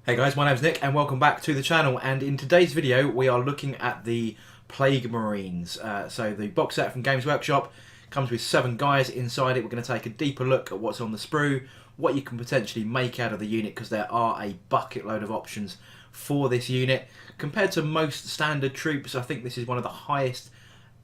Hey guys, my name's Nick and welcome back to the channel, and in today's video we are looking at the Plague Marines. So the box set from Games Workshop comes with 7 guys inside it. We're going to take a deeper look at what's on the sprue, what you can potentially make out of the unit, because there are a bucket load of options for this unit. Compared to most standard troops, I think this is one of the highest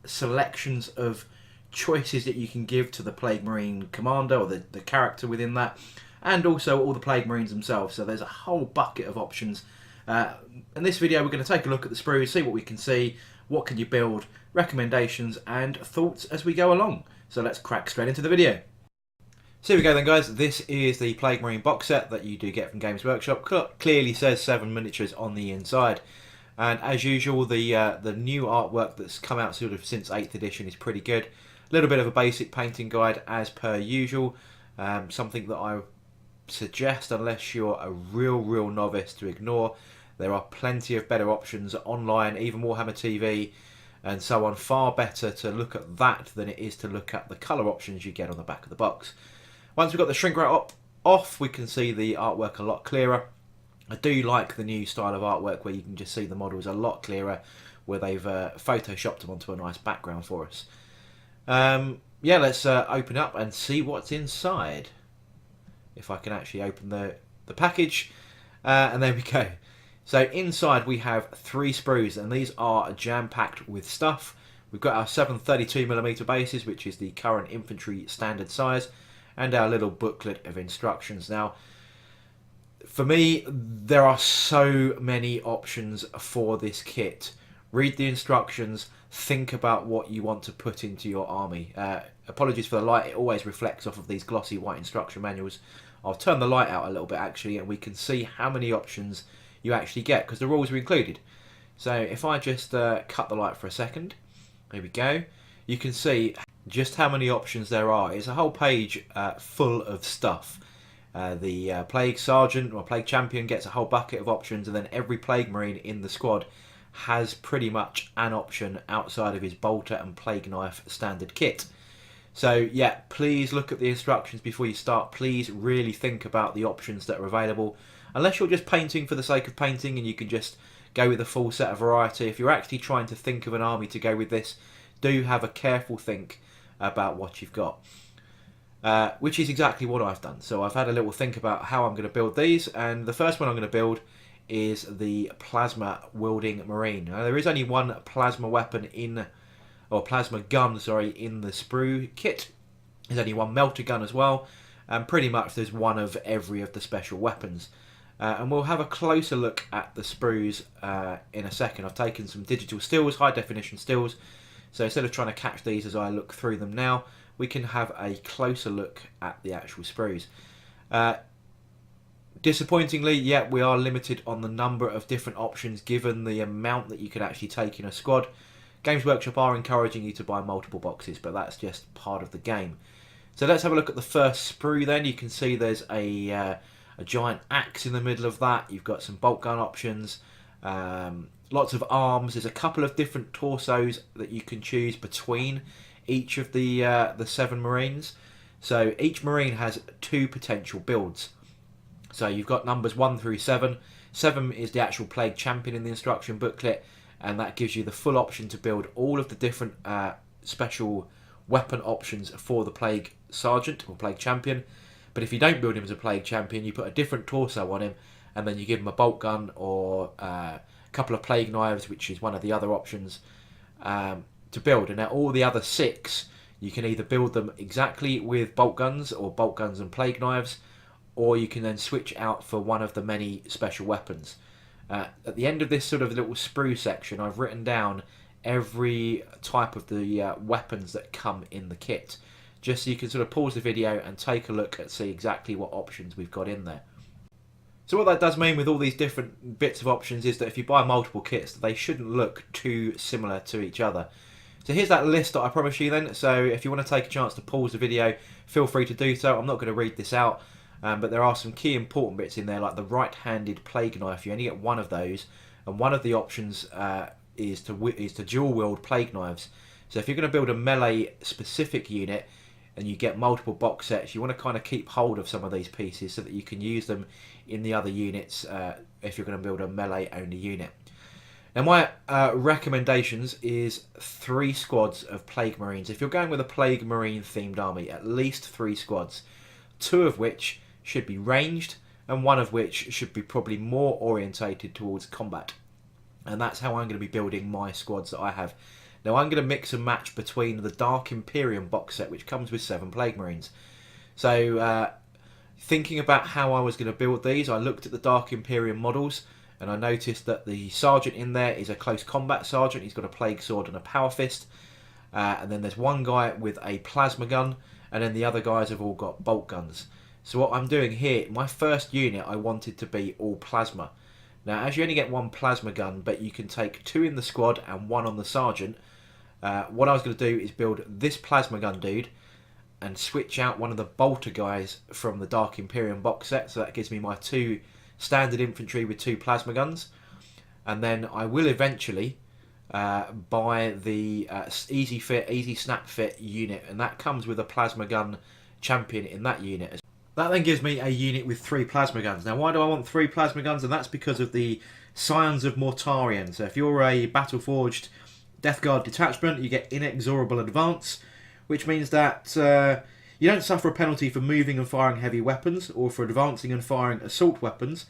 selections of choices that you can give to the Plague Marine commander or the character within that, and also all the Plague Marines themselves. So there's a whole bucket of options. In this video we're going to take a look at the sprue, see what we can see, what can you build, recommendations and thoughts as we go along. So let's crack straight into the video. So here we go then guys, this is the Plague Marine box set that you do get from Games Workshop. Clearly says 7 miniatures on the inside. And as usual, the new artwork that's come out sort of since 8th edition is pretty good. A little bit of a basic painting guide as per usual. Something that I suggest, unless you're a real novice, to ignore. There are plenty of better options online, even Warhammer TV and so on. Far better to look at that than it is to look at the colour options you get on the back of the box. Once we've got the shrink wrap off, we can see the artwork a lot clearer. I do like the new style of artwork where you can just see the models a lot clearer, where they've photoshopped them onto a nice background for us. Yeah, let's open up and see what's inside. If I can actually open the package, and there we go. So inside we have 3 sprues, and these are jam-packed with stuff. We've got our 732mm bases, which is the current infantry standard size, and our little booklet of instructions. Now, for me, there are so many options for this kit. Read the instructions, think about what you want to put into your army. Apologies for the light, it always reflects off of these glossy white instruction manuals. I'll turn the light out a little bit actually, and we can see how many options you actually get, because the rules are included. So if I just cut the light for a second, there we go, you can see just how many options there are. It's a whole page full of stuff. The Plague Sergeant or Plague Champion gets a whole bucket of options, and then every Plague Marine in the squad has pretty much an option outside of his Bolter and Plague Knife standard kit. So yeah, please look at the instructions before you start. Please really think about the options that are available. Unless you're just painting for the sake of painting and you can just go with a full set of variety, if you're actually trying to think of an army to go with this, do have a careful think about what you've got. Which is exactly what I've done. So I've had a little think about how I'm going to build these, and the first one I'm going to build is the Plasma Wielding Marine. Now, there is only one plasma weapon or plasma gun, sorry, in the sprue kit. There's only one melter gun as well, and pretty much there's one of every of the special weapons. And we'll have a closer look at the sprues in a second. I've taken some digital stills, high definition stills, so instead of trying to catch these as I look through them now, we can have a closer look at the actual sprues. Disappointingly, yeah, we are limited on the number of different options given the amount that you can actually take in a squad. Games Workshop are encouraging you to buy multiple boxes, but that's just part of the game. So let's have a look at the first sprue then. You can see there's a giant axe in the middle of that. You've got some bolt gun options, lots of arms. There's a couple of different torsos that you can choose between each of the 7 Marines. So each Marine has 2 potential builds. So you've got numbers 1 through 7. 7 is the actual Plague Champion in the instruction booklet, and that gives you the full option to build all of the different special weapon options for the Plague Sergeant or Plague Champion. But if you don't build him as a Plague Champion, you put a different torso on him, and then you give him a bolt gun or a couple of Plague Knives, which is one of the other options to build. And now all the other 6, you can either build them exactly with bolt guns or bolt guns and Plague Knives, or you can then switch out for one of the many special weapons. At the end of this sort of little sprue section, I've written down every type of the weapons that come in the kit, just so you can sort of pause the video and take a look and see exactly what options we've got in there. So what that does mean with all these different bits of options is that if you buy multiple kits, they shouldn't look too similar to each other. So here's that list that I promised you then. So if you want to take a chance to pause the video, feel free to do so. I'm not going to read this out. But there are some key important bits in there, like the right-handed Plague Knife. You only get one of those, and one of the options is to dual wield Plague Knives. So if you're going to build a melee specific unit, and you get multiple box sets, you want to kind of keep hold of some of these pieces so that you can use them in the other units if you're going to build a melee only unit. Now my recommendations is 3 squads of Plague Marines. If you're going with a Plague Marine themed army, at least 3 squads, 2 of which should be ranged and 1 of which should be probably more orientated towards combat. And that's how I'm going to be building my squads that I have. Now I'm going to mix and match between the Dark Imperium box set, which comes with 7 Plague Marines. So thinking about how I was going to build these, I looked at the Dark Imperium models and I noticed that the sergeant in there is a close combat sergeant. He's got a plague sword and a power fist. And then there's one guy with a plasma gun, and then the other guys have all got bolt guns. So what I'm doing here, my first unit I wanted to be all plasma. Now as you only get 1 plasma gun, but you can take 2 in the squad and 1 on the sergeant, what I was going to do is build this plasma gun dude and switch out one of the bolter guys from the Dark Imperium box set. So that gives me my 2 standard infantry with 2 plasma guns. And then I will eventually buy the easy fit, easy snap fit unit, and that comes with a plasma gun champion in that unit. That then gives me a unit with 3 plasma guns. Now why do I want 3 plasma guns? And that's because of the Scions of Mortarion. So if you're a Battleforged Death Guard detachment, you get inexorable advance, which means that you don't suffer a penalty for moving and firing heavy weapons or for advancing and firing assault weapons.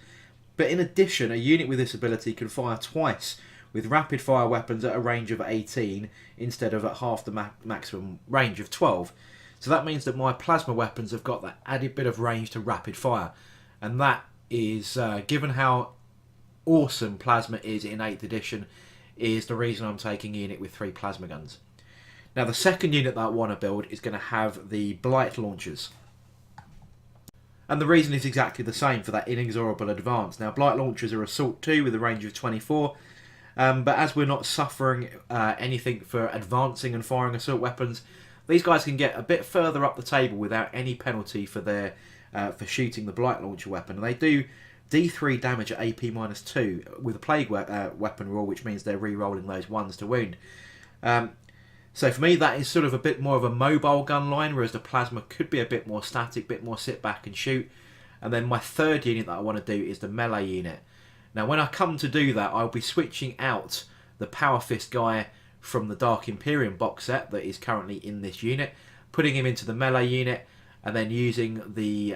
But in addition, a unit with this ability can fire twice with rapid fire weapons at a range of 18 instead of at half the maximum range of 12. So that means that my plasma weapons have got that added bit of range to rapid fire. And that is, given how awesome plasma is in 8th edition, is the reason I'm taking a unit with 3 plasma guns. Now the second unit that I want to build is going to have the Blight launchers. And the reason is exactly the same for that inexorable advance. Now Blight launchers are assault 2 with a range of 24. But as we're not suffering anything for advancing and firing assault weapons, these guys can get a bit further up the table without any penalty for their for shooting the Blight launcher weapon. And they do D3 damage at AP -2 with a plague weapon rule, which means they're re-rolling those 1s to wound. So for me that is sort of a bit more of a mobile gun line, whereas the plasma could be a bit more static, a bit more sit back and shoot. And then my third unit that I want to do is the melee unit. Now when I come to do that, I'll be switching out the Power Fist guy from the Dark Imperium box set that is currently in this unit, putting him into the melee unit, and then using the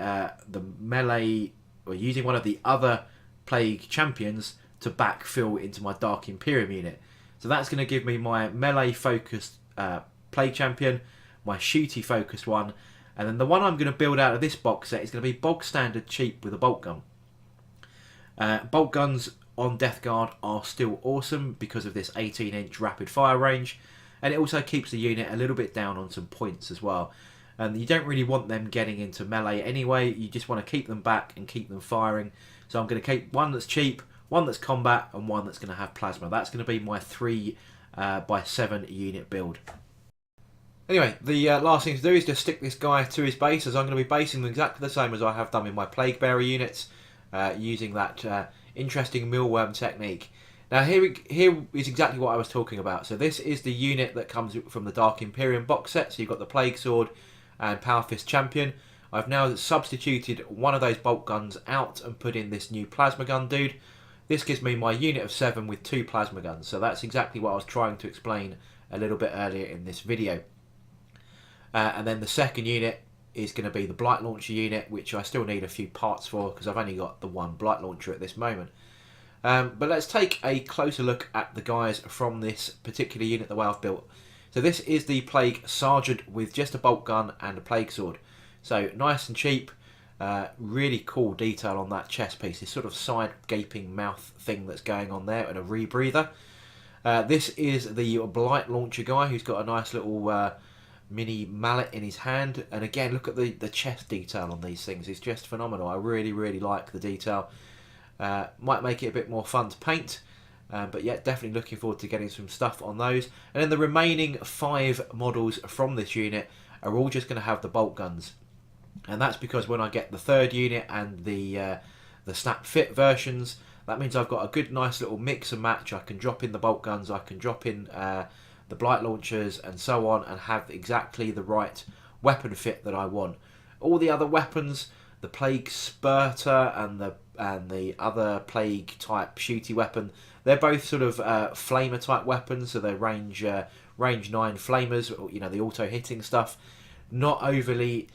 melee, or using one of the other Plague champions to backfill into my Dark Imperium unit. So that's going to give me my melee focused Plague champion, my shooty focused one, and then the one I'm going to build out of this box set is going to be bog standard cheap with a bolt gun. Bolt guns on Death Guard are still awesome because of this 18-inch rapid fire range, and it also keeps the unit a little bit down on some points as well. And you don't really want them getting into melee anyway, you just want to keep them back and keep them firing. So I'm going to keep one that's cheap, one that's combat, and one that's going to have plasma. That's going to be my 3 by 7 unit build. Anyway, the last thing to do is just stick this guy to his base, as I'm going to be basing them exactly the same as I have done with my Plague Bearer units, using that interesting millworm technique. Now here is exactly what I was talking about. So this is the unit that comes from the Dark Imperium box set. So you've got the Plague Sword and Power Fist Champion. I've now substituted one of those bolt guns out and put in this new plasma gun dude. This gives me my unit of 7 with 2 plasma guns. So that's exactly what I was trying to explain a little bit earlier in this video. And then the second unit is going to be the Blight Launcher unit, which I still need a few parts for because I've only got the 1 Blight Launcher at this moment. But let's take a closer look at the guys from this particular unit, the way I've built. So this is the Plague Sergeant with just a bolt gun and a Plague Sword. So nice and cheap, really cool detail on that chest piece, this sort of side gaping mouth thing that's going on there, and a rebreather. This is the Blight Launcher guy who's got a nice little mini mallet in his hand, and again look at the chest detail on these things, it's just phenomenal. I really like the detail. Might make it a bit more fun to paint, but yeah, definitely looking forward to getting some stuff on those. And then the remaining 5 models from this unit are all just going to have the bolt guns, and that's because when I get the third unit and the snap fit versions, that means I've got a good nice little mix and match. I can drop in the bolt guns, I can drop in the Blight Launchers and so on, and have exactly the right weapon fit that I want. All the other weapons, the Plague Spurter and the other Plague type shooty weapon, they're both sort of flamer type weapons, so they're range 9 flamers, you know, the auto hitting stuff. Not overly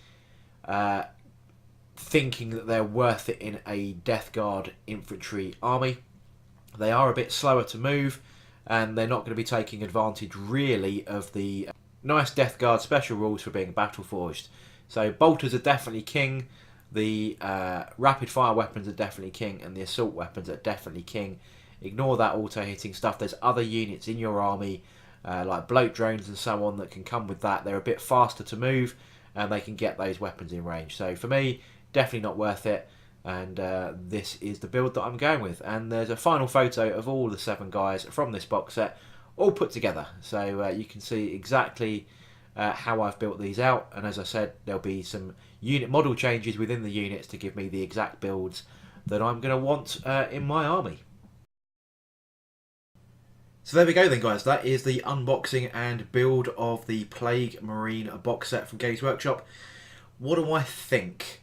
thinking that they're worth it in a Death Guard infantry army. They are a bit slower to move, and they're not going to be taking advantage really of the nice Death Guard special rules for being battle forged. So bolters are definitely king, the rapid fire weapons are definitely king, and the assault weapons are definitely king. Ignore that auto hitting stuff. There's other units in your army like bloat drones and so on that can come with that. They're a bit faster to move, and they can get those weapons in range. So for me, definitely not worth it, and this is the build that I'm going with. And there's a final photo of all the 7 guys from this box set all put together, so you can see exactly how I've built these out. And as I said, there'll be some unit model changes within the units to give me the exact builds that I'm going to want in my army. So there we go then, guys. That is the unboxing and build of the Plague Marine box set from Games Workshop. What do I think?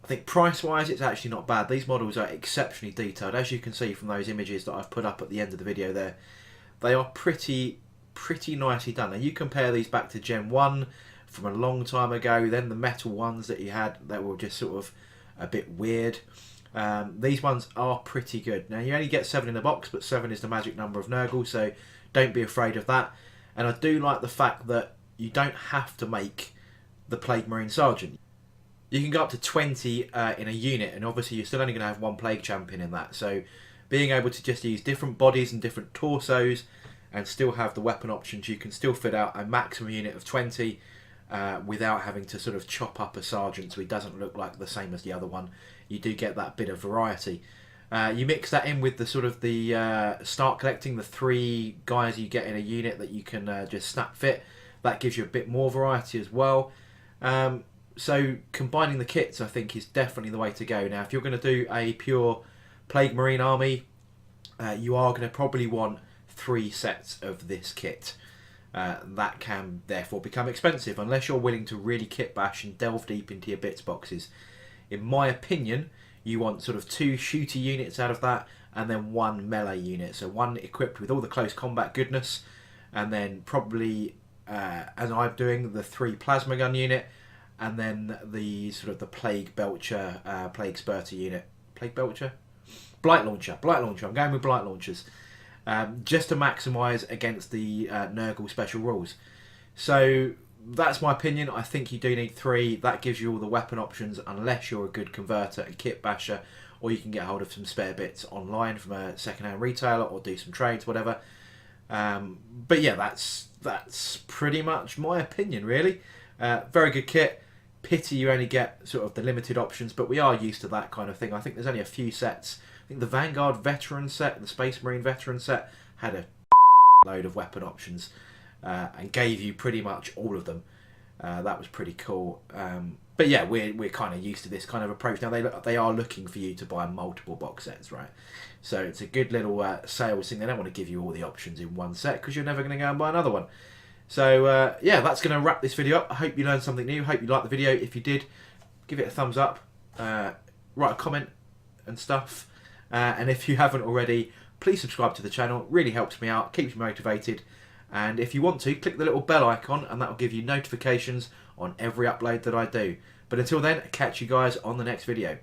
I think price-wise, it's actually not bad. These models are exceptionally detailed. As you can see from those images that I've put up at the end of the video there, they are pretty nicely done. Now you compare these back to Gen 1 from a long time ago, then the metal ones that you had that were just sort of a bit weird. These ones are pretty good. Now you only get 7 in the box, but 7 is the magic number of Nurgle, so don't be afraid of that. And I do like the fact that you don't have to make the Plague Marine Sergeant. You can go up to 20 in a unit, and obviously you're still only going to have 1 Plague Champion in that. So being able to just use different bodies and different torsos and still have the weapon options, you can still fit out a maximum unit of 20 without having to sort of chop up a sergeant so he doesn't look like the same as the other one. You do get that bit of variety. You mix that in with the sort of the start collecting the 3 guys you get in a unit that you can just snap fit. That gives you a bit more variety as well. So combining the kits, I think, is definitely the way to go. Now if you're going to do a pure Plague Marine army, you are going to probably want 3 sets of this kit. That can therefore become expensive unless you're willing to really kit bash and delve deep into your bits boxes. In my opinion, you want sort of 2 shooter units out of that, and then 1 melee unit. So 1 equipped with all the close combat goodness, and then probably, as I'm doing, the 3 plasma gun unit, and then the sort of the Plague Belcher, Plague Spurter unit. Plague Belcher? Blight Launcher. Blight Launcher. I'm going with Blight Launchers. Just to maximise against the Nurgle special rules. So that's my opinion. I think you do need 3. That gives you all the weapon options unless you're a good converter and kit basher, or you can get hold of some spare bits online from a second-hand retailer or do some trades, whatever. But yeah, that's pretty much my opinion, really. Very good kit. Pity you only get sort of the limited options, but we are used to that kind of thing. I think there's only a few sets. I think the Vanguard Veteran set, the Space Marine Veteran set, had a load of weapon options and gave you pretty much all of them. That was pretty cool. But yeah, we're kind of used to this kind of approach. Now they are looking for you to buy multiple box sets, right? So it's a good little sales thing. They don't want to give you all the options in one set because you're never going to go and buy another one. So yeah, that's going to wrap this video up. I hope you learned something new. Hope you liked the video. If you did, give it a thumbs up. Write a comment and stuff. And if you haven't already, please subscribe to the channel. It really helps me out, keeps me motivated. And if you want to, click the little bell icon and that will give you notifications on every upload that I do. But until then, catch you guys on the next video.